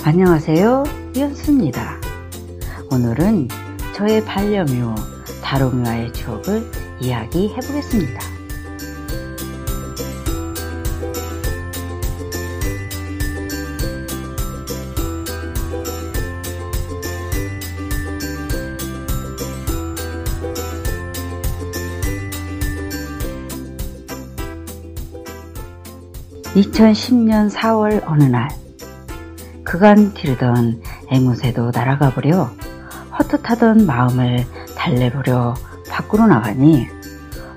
안녕하세요, 연수입니다. 오늘은 저의 반려묘 다롱이와의 추억을 이야기해 보겠습니다. (2010년 4월) 어느 날 그간 기르던 앵무새도 날아가 버려 헛헛하던 마음을 달래보려 밖으로 나가니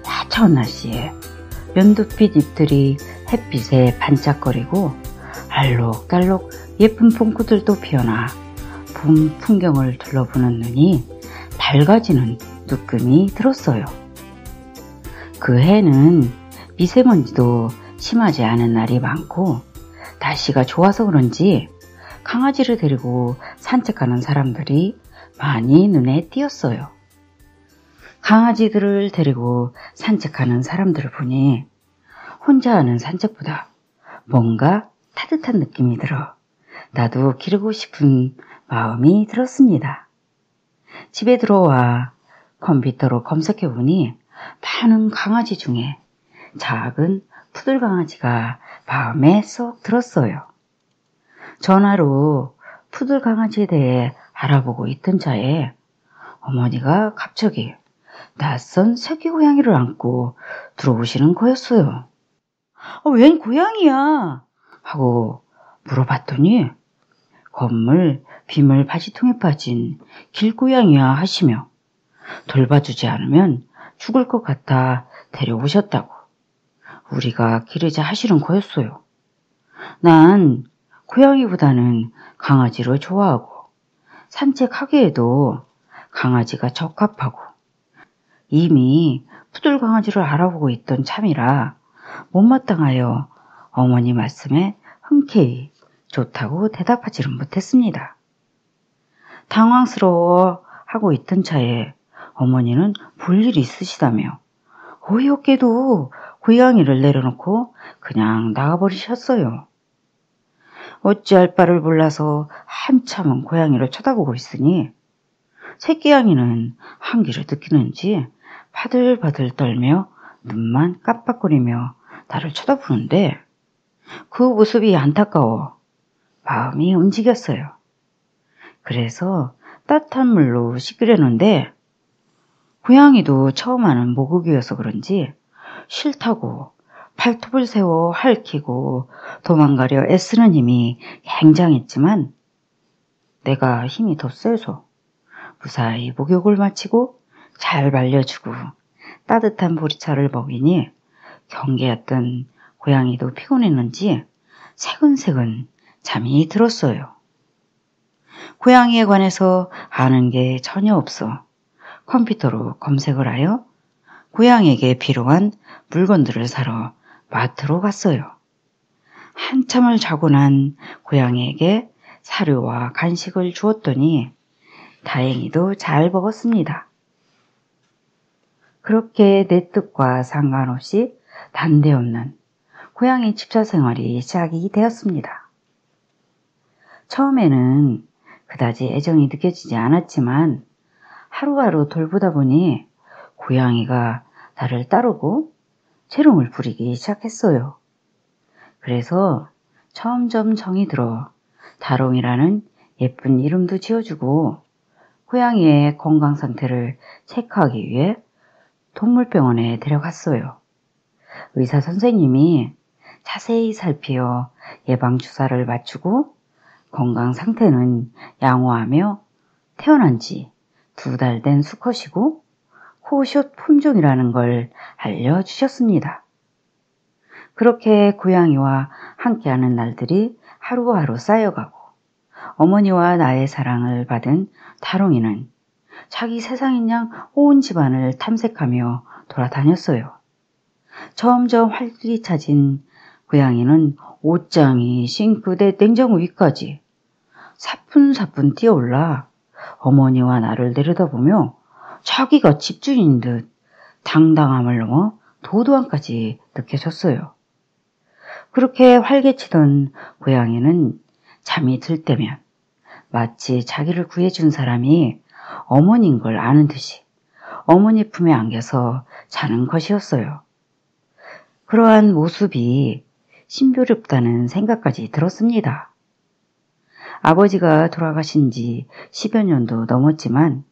화창한 날씨에 연두빛 잎들이 햇빛에 반짝거리고 알록달록 예쁜 봄꽃들도 피어나 봄 풍경을 둘러보는 눈이 밝아지는 느낌이 들었어요. 그 해는 미세먼지도 심하지 않은 날이 많고 날씨가 좋아서 그런지 강아지를 데리고 산책하는 사람들이 많이 눈에 띄었어요. 강아지들을 데리고 산책하는 사람들을 보니 혼자 하는 산책보다 뭔가 따뜻한 느낌이 들어 나도 기르고 싶은 마음이 들었습니다. 집에 들어와 컴퓨터로 검색해보니 많은 강아지 중에 작은 푸들 강아지가 마음에 쏙 들었어요. 전화로 푸들 강아지에 대해 알아보고 있던 차에 어머니가 갑자기 낯선 새끼 고양이를 안고 들어오시는 거였어요. 웬 고양이야? 하고 물어봤더니 건물 비물 바지통에 빠진 길고양이야 하시며 돌봐주지 않으면 죽을 것 같아 데려오셨다고 우리가 기르자 하시는 거였어요. 난 고양이보다는 강아지를 좋아하고 산책하기에도 강아지가 적합하고 이미 푸들 강아지를 알아보고 있던 참이라 못마땅하여 어머니 말씀에 흔쾌히 좋다고 대답하지는 못했습니다. 당황스러워 하고 있던 차에 어머니는 볼일이 있으시다며 어이없게도 고양이를 내려놓고 그냥 나가버리셨어요. 어찌할 바를 몰라서 한참은 고양이를 쳐다보고 있으니 새끼 양이는 한기를 느끼는지 바들바들 떨며 눈만 깜빡거리며 나를 쳐다보는데 그 모습이 안타까워 마음이 움직였어요. 그래서 따뜻한 물로 씻기려는데 고양이도 처음 하는 목욕이어서 그런지 싫다고 발톱을 세워 핥히고 도망가려 애쓰는 힘이 굉장했지만 내가 힘이 더 세서 무사히 목욕을 마치고 잘 말려주고 따뜻한 보리차를 먹이니 경계했던 고양이도 피곤했는지 새근새근 잠이 들었어요. 고양이에 관해서 아는 게 전혀 없어 컴퓨터로 검색을 하여 고양이에게 필요한 물건들을 사러 마트로 갔어요. 한참을 자고 난 고양이에게 사료와 간식을 주었더니 다행히도 잘 먹었습니다. 그렇게 내 뜻과 상관없이 난데없는 고양이 집사 생활이 시작이 되었습니다. 처음에는 그다지 애정이 느껴지지 않았지만 하루하루 돌보다 보니 고양이가 나를 따르고 재롱을 부리기 시작했어요. 그래서 점점 정이 들어 다롱이라는 예쁜 이름도 지어주고 고양이의 건강 상태를 체크하기 위해 동물병원에 데려갔어요. 의사 선생님이 자세히 살피어 예방주사를 맞추고 건강 상태는 양호하며 태어난 지 2달 된 수컷이고 호숏 품종이라는 걸 알려주셨습니다. 그렇게 고양이와 함께하는 날들이 하루하루 쌓여가고 어머니와 나의 사랑을 받은 다롱이는 자기 세상인 양 온 집안을 탐색하며 돌아다녔어요. 점점 활기차진 고양이는 옷장이 싱크대 냉장고 위까지 사뿐사뿐 뛰어올라 어머니와 나를 내려다보며 자기가 집주인인 듯 당당함을 넘어 도도함까지 느껴졌어요. 그렇게 활개치던 고양이는 잠이 들 때면 마치 자기를 구해준 사람이 어머니인 걸 아는 듯이 어머니 품에 안겨서 자는 것이었어요. 그러한 모습이 신비롭다는 생각까지 들었습니다. 아버지가 돌아가신 지 10여 년도 넘었지만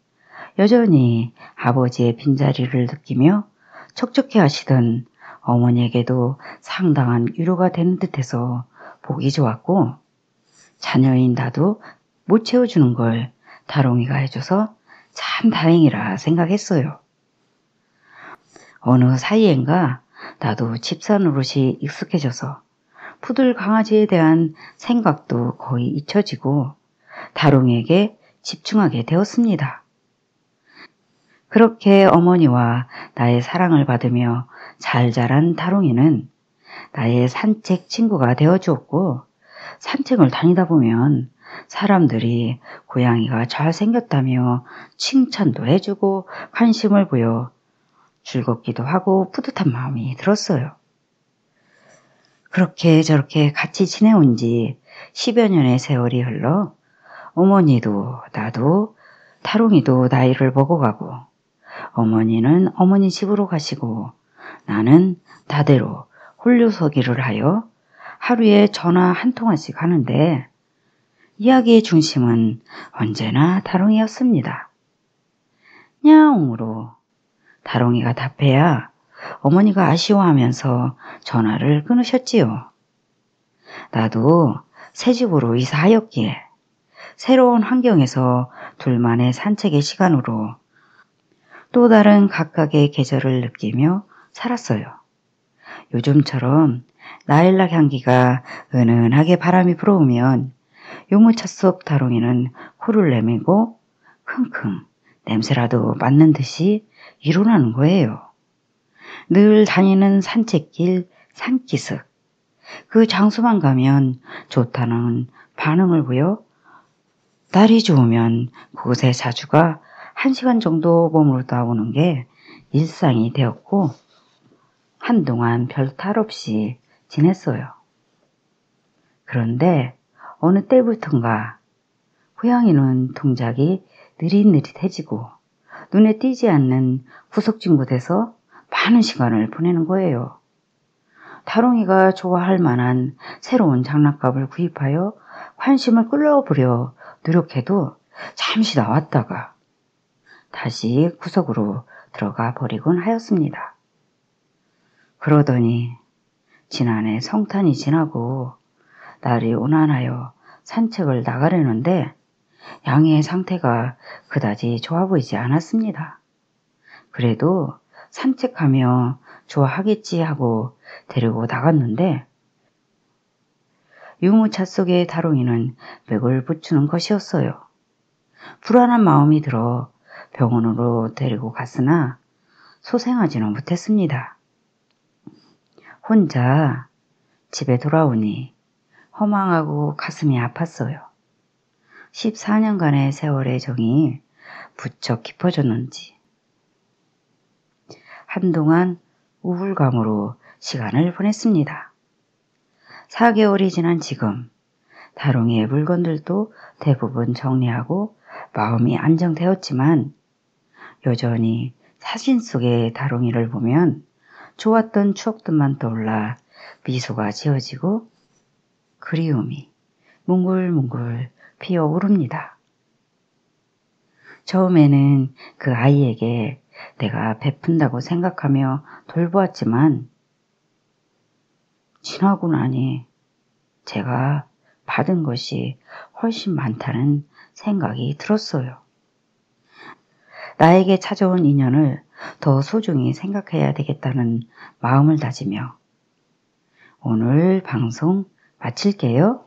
여전히 아버지의 빈자리를 느끼며 척척해 하시던 어머니에게도 상당한 위로가 되는 듯해서 보기 좋았고, 자녀인 나도 못 채워주는 걸 다롱이가 해줘서 참 다행이라 생각했어요. 어느 사이엔가 나도 집사노릇이 익숙해져서 푸들 강아지에 대한 생각도 거의 잊혀지고 다롱이에게 집중하게 되었습니다. 그렇게 어머니와 나의 사랑을 받으며 잘 자란 다롱이는 나의 산책 친구가 되어주었고, 산책을 다니다 보면 사람들이 고양이가 잘생겼다며 칭찬도 해주고 관심을 보여 즐겁기도 하고 뿌듯한 마음이 들었어요. 그렇게 저렇게 같이 지내온 지 10여 년의 세월이 흘러 어머니도 나도 다롱이도 나이를 먹어가고, 어머니는 어머니 집으로 가시고 나는 나대로 홀로서기를 하여 하루에 전화 한 통화씩 하는데, 이야기의 중심은 언제나 다롱이였습니다. 냐옹으로 다롱이가 답해야 어머니가 아쉬워하면서 전화를 끊으셨지요. 나도 새 집으로 이사하였기에 새로운 환경에서 둘만의 산책의 시간으로 또 다른 각각의 계절을 느끼며 살았어요. 요즘처럼 라일락 향기가 은은하게 바람이 불어오면 유모차 속 다롱이는 코를 내밀고 킁킁 냄새라도 맡는 듯이 일어나는 거예요. 늘 다니는 산책길 산기슭, 그 장소만 가면 좋다는 반응을 보여 날이 좋으면 그곳에 자주가 1시간 정도 머무르다 오는 게 일상이 되었고, 한동안 별 탈 없이 지냈어요. 그런데 어느 때부턴가 고양이는 동작이 느릿느릿해지고 눈에 띄지 않는 구석진 곳에서 많은 시간을 보내는 거예요. 다롱이가 좋아할 만한 새로운 장난감을 구입하여 관심을 끌어보려 노력해도 잠시 나왔다가 다시 구석으로 들어가 버리곤 하였습니다. 그러더니 지난해 성탄이 지나고 날이 온난하여 산책을 나가려는데 양의 상태가 그다지 좋아 보이지 않았습니다. 그래도 산책하며 좋아하겠지 하고 데리고 나갔는데 유모차 속의 다롱이는 맥을 붙이는 것이었어요. 불안한 마음이 들어 병원으로 데리고 갔으나 소생하지는 못했습니다. 혼자 집에 돌아오니 허망하고 가슴이 아팠어요. 14년간의 세월의 정이 부쩍 깊어졌는지 한동안 우울감으로 시간을 보냈습니다. 4개월이 지난 지금 다롱이의 물건들도 대부분 정리하고 마음이 안정되었지만 여전히 사진 속의 다롱이를 보면 좋았던 추억들만 떠올라 미소가 지어지고 그리움이 뭉글뭉글 피어오릅니다. 처음에는 그 아이에게 내가 베푼다고 생각하며 돌보았지만 지나고 나니 제가 받은 것이 훨씬 많다는 생각이 들었어요. 나에게 찾아온 인연을 더 소중히 생각해야 되겠다는 마음을 다지며 오늘 방송 마칠게요.